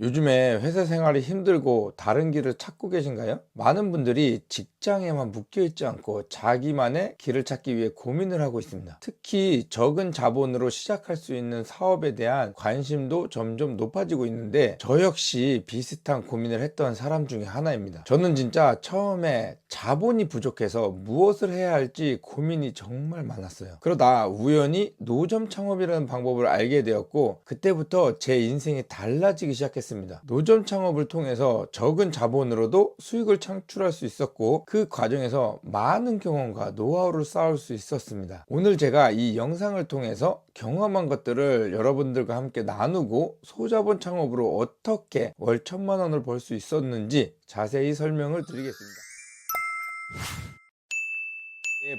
요즘에 회사 생활이 힘들고 다른 길을 찾고 계신가요? 많은 분들이 직장에만 묶여 있지 않고 자기만의 길을 찾기 위해 고민을 하고 있습니다. 특히 적은 자본으로 시작할 수 있는 사업에 대한 관심도 점점 높아지고 있는데 저 역시 비슷한 고민을 했던 사람 중에 하나입니다. 저는 진짜 처음에 자본이 부족해서 무엇을 해야 할지 고민이 정말 많았어요. 그러다 우연히 노점 창업이라는 방법을 알게 되었고 그때부터 제 인생이 달라지기 시작했습니다. 노점 창업을 통해서 적은 자본으로도 수익을 창출할 수 있었고 그 과정에서 많은 경험과 노하우를 쌓을 수 있었습니다. 오늘 제가 이 영상을 통해서 경험한 것들을 여러분들과 함께 나누고 소자본 창업으로 어떻게 월 1,000만 원을 벌 수 있었는지 자세히 설명을 드리겠습니다.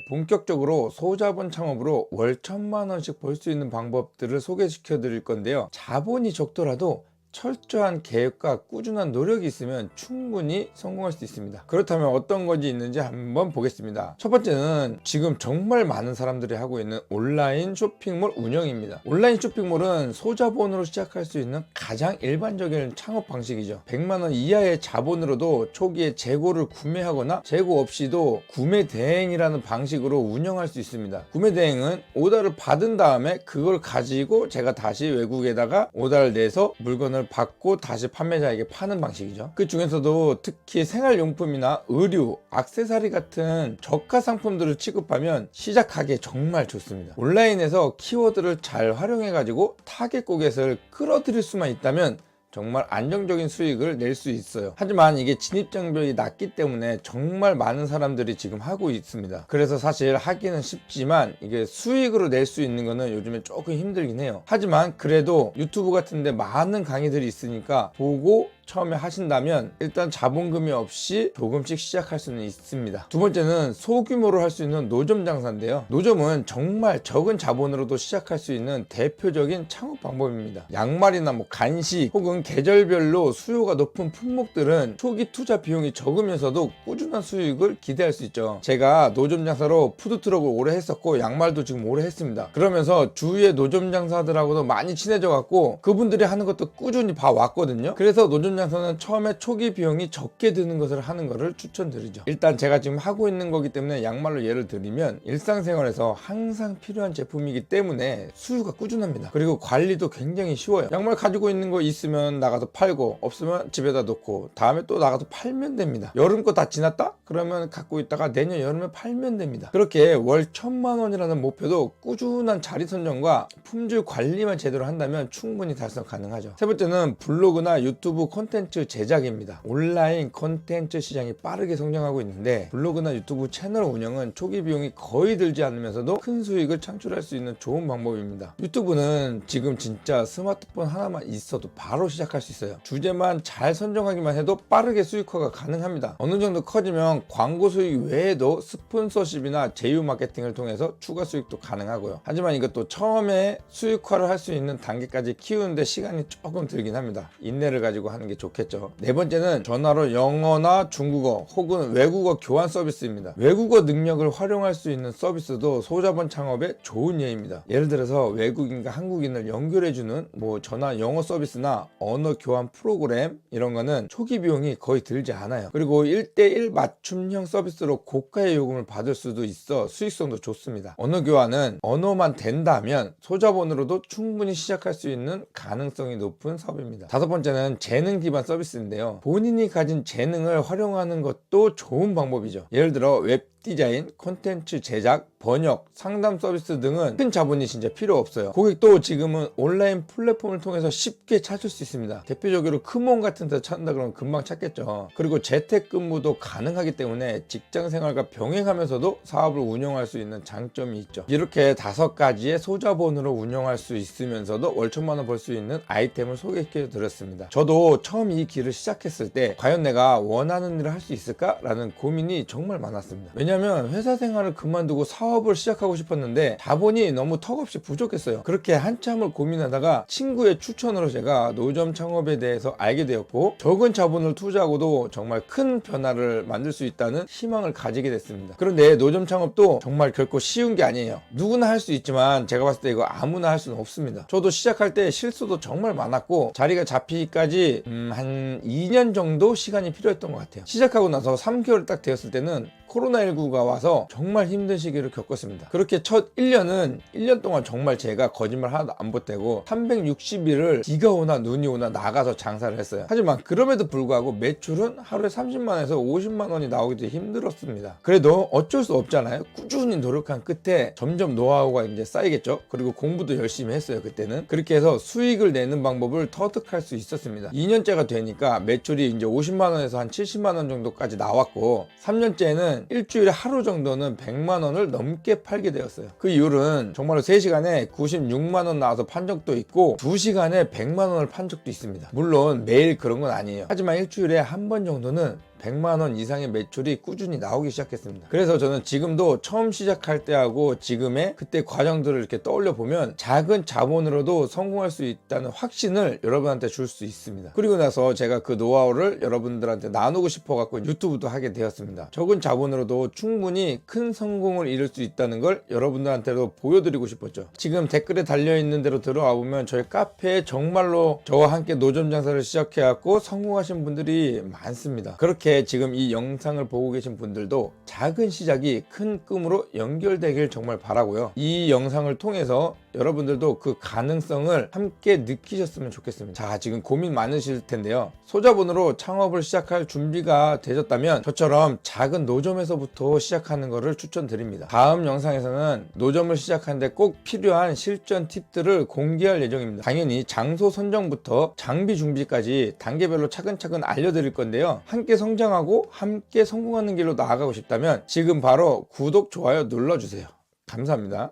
본격적으로 소자본 창업으로 월 1,000만 원씩 벌 수 있는 방법들을 소개시켜 드릴 건데요. 자본이 적더라도 철저한 계획과 꾸준한 노력이 있으면 충분히 성공할 수 있습니다. 그렇다면 어떤 것이 있는지 한번 보겠습니다. 첫 번째는 지금 정말 많은 사람들이 하고 있는 온라인 쇼핑몰 운영입니다. 온라인 쇼핑몰은 소자본으로 시작할 수 있는 가장 일반적인 창업 방식이죠. 100만 원 이하의 자본으로도 초기에 재고를 구매하거나 재고 없이도 구매 대행이라는 방식으로 운영할 수 있습니다. 구매 대행은 오더를 받은 다음에 그걸 가지고 제가 다시 외국에다가 오더를 내서 물건을 받고 다시 판매자에게 파는 방식이죠. 그 중에서도 특히 생활용품이나 의류, 액세서리 같은 저가 상품들을 취급하면 시작하기에 정말 좋습니다. 온라인에서 키워드를 잘 활용해 가지고 타겟 고객을 끌어들일 수만 있다면 정말 안정적인 수익을 낼 수 있어요. 하지만 이게 진입장벽이 낮기 때문에 정말 많은 사람들이 지금 하고 있습니다. 그래서 사실 하기는 쉽지만 이게 수익으로 낼 수 있는 거는 요즘에 조금 힘들긴 해요. 하지만 그래도 유튜브 같은데 많은 강의들이 있으니까 보고 처음에 하신다면 일단 자본금이 없이 조금씩 시작할 수는 있습니다. 두 번째는 소규모로 할 수 있는 노점 장사인데요. 노점은 정말 적은 자본으로도 시작할 수 있는 대표적인 창업 방법입니다. 양말이나 간식 혹은 계절별로 수요가 높은 품목들은 초기 투자 비용이 적으면서도 꾸준한 수익을 기대할 수 있죠. 제가 노점 장사로 푸드트럭을 오래 했었고 양말도 지금 오래 했습니다. 그러면서 주위의 노점 장사들하고도 많이 친해져 갖고 그분들이 하는 것도 꾸준히 봐왔거든요. 그래서 노점 장사는 처음에 초기 비용이 적게 드는 것을 하는 것을 추천드리죠. 일단 제가 지금 하고 있는 거기 때문에 양말로 예를 들면 일상생활에서 항상 필요한 제품이기 때문에 수요가 꾸준합니다. 그리고 관리도 굉장히 쉬워요. 양말 가지고 있는 거 있으면 나가서 팔고 없으면 집에다 놓고 다음에 또 나가서 팔면 됩니다. 여름 거 다 지났다? 그러면 갖고 있다가 내년 여름에 팔면 됩니다. 그렇게 월 1,000만 원이라는 목표도 꾸준한 자리 선정과 품질 관리만 제대로 한다면 충분히 달성 가능하죠. 세 번째는 블로그나 유튜브 콘텐츠 제작입니다. 온라인 콘텐츠 시장이 빠르게 성장하고 있는데 블로그나 유튜브 채널 운영은 초기 비용이 거의 들지 않으면서도 큰 수익을 창출할 수 있는 좋은 방법입니다. 유튜브는 지금 진짜 스마트폰 하나만 있어도 바로 시작할 수 있어요. 주제만 잘 선정하기만 해도 빠르게 수익화가 가능합니다. 어느 정도 커지면 광고 수익 외에도 스폰서십이나 제휴 마케팅을 통해서 추가 수익도 가능하고요. 하지만 이것도 처음에 수익화를 할 수 있는 단계까지 키우는데 시간이 조금 들긴 합니다. 인내를 가지고 하는 게 좋겠죠. 네 번째는 전화로 영어나 중국어 혹은 외국어 교환 서비스입니다. 외국어 능력을 활용할 수 있는 서비스도 소자본 창업의 좋은 예입니다. 예를 들어서 외국인과 한국인을 연결해주는 전화 영어 서비스나 언어 교환 프로그램 이런 거는 초기 비용이 거의 들지 않아요. 그리고 1대1 맞춤형 서비스로 고가의 요금을 받을 수도 있어 수익성도 좋습니다. 언어 교환은 언어만 된다면 소자본으로도 충분히 시작할 수 있는 가능성이 높은 사업입니다. 다섯 번째는 재능 기반 서비스인데요. 본인이 가진 재능을 활용하는 것도 좋은 방법이죠. 예를 들어 웹 디자인, 콘텐츠 제작, 번역, 상담 서비스 등은 큰 자본이 진짜 필요 없어요. 고객도 지금은 온라인 플랫폼을 통해서 쉽게 찾을 수 있습니다. 대표적으로 크몬 같은 데 찾는다 그러면 금방 찾겠죠. 그리고 재택근무도 가능하기 때문에 직장생활과 병행하면서도 사업을 운영할 수 있는 장점이 있죠. 이렇게 5가지의 소자본으로 운영할 수 있으면서도 월 1,000만 원 벌 수 있는 아이템을 소개해 드렸습니다. 저도 처음 이 길을 시작했을 때 과연 내가 원하는 일을 할 수 있을까? 라는 고민이 정말 많았습니다. 왜냐면 회사 생활을 그만두고 사업을 시작하고 싶었는데 자본이 너무 턱없이 부족했어요. 그렇게 한참을 고민하다가 친구의 추천으로 제가 노점 노점 창업에 대해서 알게 되었고, 적은 자본을 투자하고도 정말 큰 변화를 만들 수 있다는 희망을 가지게 됐습니다. 그런데 노점 창업도 정말 결코 쉬운 게 아니에요. 누구나 할 수 있지만 제가 봤을 때 이거 아무나 할 수는 없습니다. 저도 시작할 때 실수도 정말 많았고, 자리가 잡히기까지 한 2년 정도 시간이 필요했던 것 같아요. 시작하고 나서 3개월 딱 되었을 때는 코로나19가 와서 정말 힘든 시기를 겪었습니다. 그렇게 첫 1년은 1년 동안 정말 제가 거짓말 하나도 안 보태고 360일을 비가 오나 눈이 오나 나가서 장사를 했어요. 하지만 그럼에도 불구하고 매출은 하루에 30만원에서 50만원이 나오기도 힘들었습니다. 그래도 어쩔 수 없잖아요. 꾸준히 노력한 끝에 점점 노하우가 이제 쌓이겠죠. 그리고 공부도 열심히 했어요. 그때는 그렇게 해서 수익을 내는 방법을 터득할 수 있었습니다. 2년째가 되니까 매출이 이제 50만원에서 한 70만원 정도까지 나왔고, 3년째는 일주일에 하루 정도는 100만원을 넘게 팔게 되었어요. 그 이유는 정말로 3시간에 96만원 나와서 판 적도 있고 2시간에 100만원을 판 적도 있습니다. 물론 매일 그런 건 아니에요. 하지만 일주일에 한 번 정도는 100만원 이상의 매출이 꾸준히 나오기 시작했습니다. 그래서 저는 지금도 처음 시작할 때하고 지금의 그때 과정들을 이렇게 떠올려 보면 작은 자본으로도 성공할 수 있다는 확신을 여러분한테 줄 수 있습니다. 그리고 나서 제가 그 노하우를 여러분들한테 나누고 싶어 갖고 유튜브도 하게 되었습니다. 적은 자본으로도 충분히 큰 성공을 이룰 수 있다는 걸 여러분들한테도 보여드리고 싶었죠. 지금 댓글에 달려있는 대로 들어와 보면 저희 카페에 정말로 저와 함께 노점 장사를 시작해 갖고 성공하신 분들이 많습니다. 그렇게 지금 이 영상을 보고 계신 분들도 작은 시작이 큰 꿈으로 연결되길 정말 바라고요. 이 영상을 통해서 여러분들도 그 가능성을 함께 느끼셨으면 좋겠습니다. 자, 지금 고민 많으실 텐데요. 소자본으로 창업을 시작할 준비가 되셨다면 저처럼 작은 노점에서부터 시작하는 것을 추천드립니다. 다음 영상에서는 노점을 시작하는데 꼭 필요한 실전 팁들을 공개할 예정입니다. 당연히 장소 선정부터 장비 준비까지 단계별로 차근차근 알려드릴 건데요. 함께 성장하고 함께 성공하는 길로 나아가고 싶다면 지금 바로 구독, 좋아요 눌러주세요. 감사합니다.